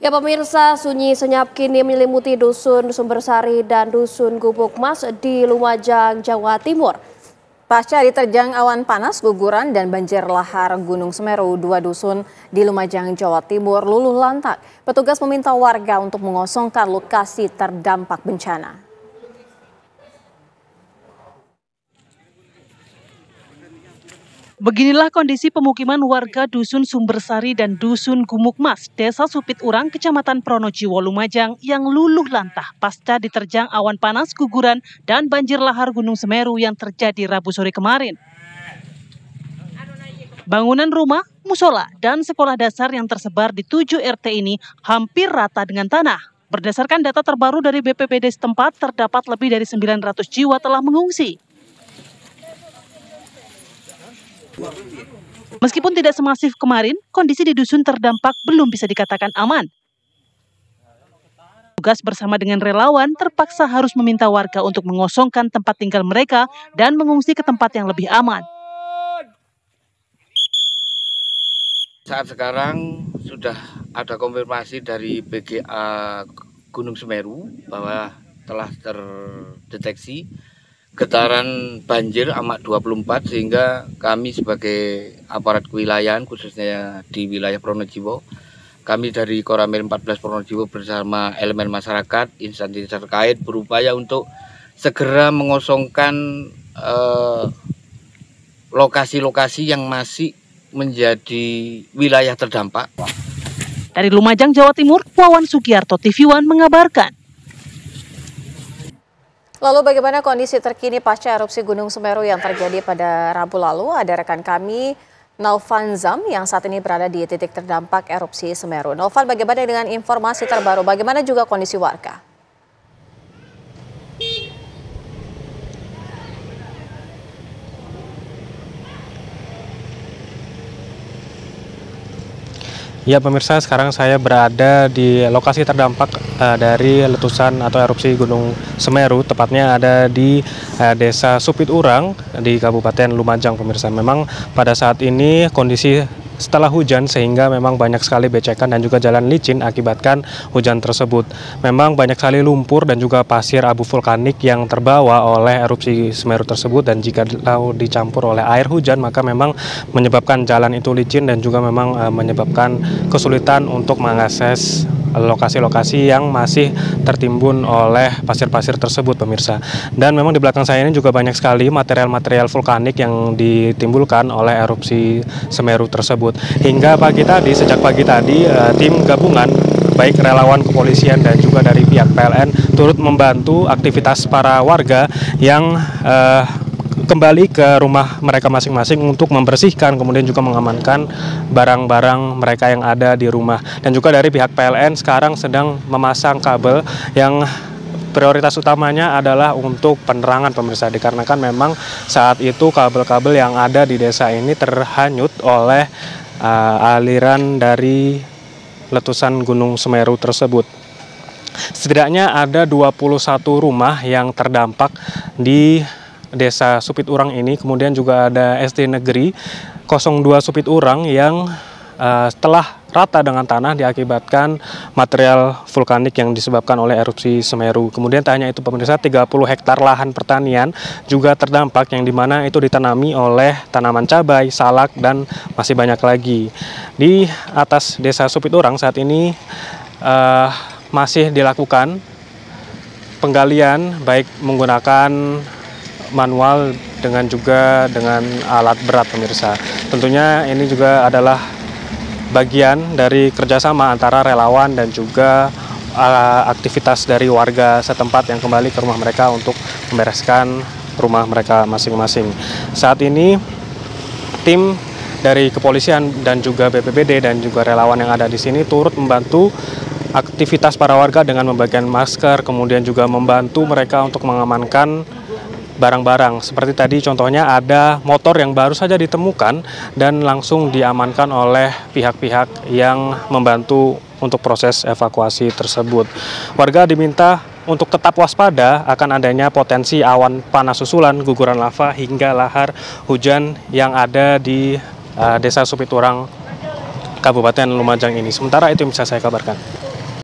Ya pemirsa, sunyi senyap kini menyelimuti Dusun Sumbersari dan Dusun Gubuk Mas di Lumajang, Jawa Timur. Pasca diterjang awan panas, guguran dan banjir lahar Gunung Semeru, dua dusun di Lumajang, Jawa Timur luluh lantak. Petugas meminta warga untuk mengosongkan lokasi terdampak bencana. Beginilah kondisi pemukiman warga Dusun Sumbersari dan Dusun Gumuk Mas, Desa Supit Urang, Kecamatan Pronojiwo, Lumajang yang luluh lantah pasca diterjang awan panas, guguran, dan banjir lahar Gunung Semeru yang terjadi Rabu sore kemarin. Bangunan rumah, musola, dan sekolah dasar yang tersebar di 7 RT ini hampir rata dengan tanah. Berdasarkan data terbaru dari BPBD setempat, terdapat lebih dari 900 jiwa telah mengungsi. Meskipun tidak semasif kemarin, kondisi di dusun terdampak belum bisa dikatakan aman. Tugas bersama dengan relawan terpaksa harus meminta warga untuk mengosongkan tempat tinggal mereka dan mengungsi ke tempat yang lebih aman. Saat sekarang sudah ada konfirmasi dari PGA Gunung Semeru bahwa telah terdeteksi getaran banjir amak 24, sehingga kami sebagai aparat kewilayahan khususnya di wilayah Pronojiwo, kami dari Koramil 14 Pronojiwo bersama elemen masyarakat, instansi terkait berupaya untuk segera mengosongkan lokasi-lokasi yang masih menjadi wilayah terdampak. Dari Lumajang, Jawa Timur, Wawan Sugiarto, TV One mengabarkan. Lalu bagaimana kondisi terkini pasca erupsi Gunung Semeru yang terjadi pada Rabu lalu? Ada rekan kami, Novan Zam, yang saat ini berada di titik terdampak erupsi Semeru. Novan, bagaimana dengan informasi terbaru? Bagaimana juga kondisi warga? Ya pemirsa, sekarang saya berada di lokasi terdampak dari letusan atau erupsi Gunung Semeru, tepatnya ada di Desa Supit Urang di Kabupaten Lumajang pemirsa. Memang pada saat ini kondisi setelah hujan sehingga memang banyak sekali becekan dan juga jalan licin akibatkan hujan tersebut. Memang banyak sekali lumpur dan juga pasir abu vulkanik yang terbawa oleh erupsi Semeru tersebut, dan jika dicampur oleh air hujan maka memang menyebabkan jalan itu licin dan juga memang menyebabkan kesulitan untuk mengakses lokasi-lokasi yang masih tertimbun oleh pasir-pasir tersebut pemirsa. Dan memang di belakang saya ini juga banyak sekali material-material vulkanik yang ditimbulkan oleh erupsi Semeru tersebut. Hingga pagi tadi, sejak pagi tadi, tim gabungan baik relawan kepolisian dan juga dari pihak PLN turut membantu aktivitas para warga yang kembali ke rumah mereka masing-masing untuk membersihkan, kemudian juga mengamankan barang-barang mereka yang ada di rumah. Dan juga dari pihak PLN sekarang sedang memasang kabel yang prioritas utamanya adalah untuk penerangan pemirsa, dikarenakan memang saat itu kabel-kabel yang ada di desa ini terhanyut oleh aliran dari letusan Gunung Semeru tersebut. Setidaknya ada 21 rumah yang terdampak di Desa Supit Urang ini, kemudian juga ada SD Negeri 02 Supit Urang yang telah rata dengan tanah diakibatkan material vulkanik yang disebabkan oleh erupsi Semeru. Kemudian tak hanya itu pemirsa, 30 hektar lahan pertanian juga terdampak, yang dimana itu ditanami oleh tanaman cabai, salak, dan masih banyak lagi. Di atas Desa Supit Urang saat ini masih dilakukan penggalian baik menggunakan manual dengan juga dengan alat berat pemirsa. Tentunya ini juga adalah bagian dari kerjasama antara relawan dan juga aktivitas dari warga setempat yang kembali ke rumah mereka untuk membereskan rumah mereka masing-masing. Saat ini tim dari kepolisian dan juga BPBD dan juga relawan yang ada di sini turut membantu aktivitas para warga dengan membagikan masker, kemudian juga membantu mereka untuk mengamankan barang-barang. Seperti tadi contohnya ada motor yang baru saja ditemukan dan langsung diamankan oleh pihak-pihak yang membantu untuk proses evakuasi tersebut. Warga diminta untuk tetap waspada akan adanya potensi awan panas susulan, guguran lava, hingga lahar hujan yang ada di Desa Supit Urang, Kabupaten Lumajang ini. Sementara itu yang bisa saya kabarkan.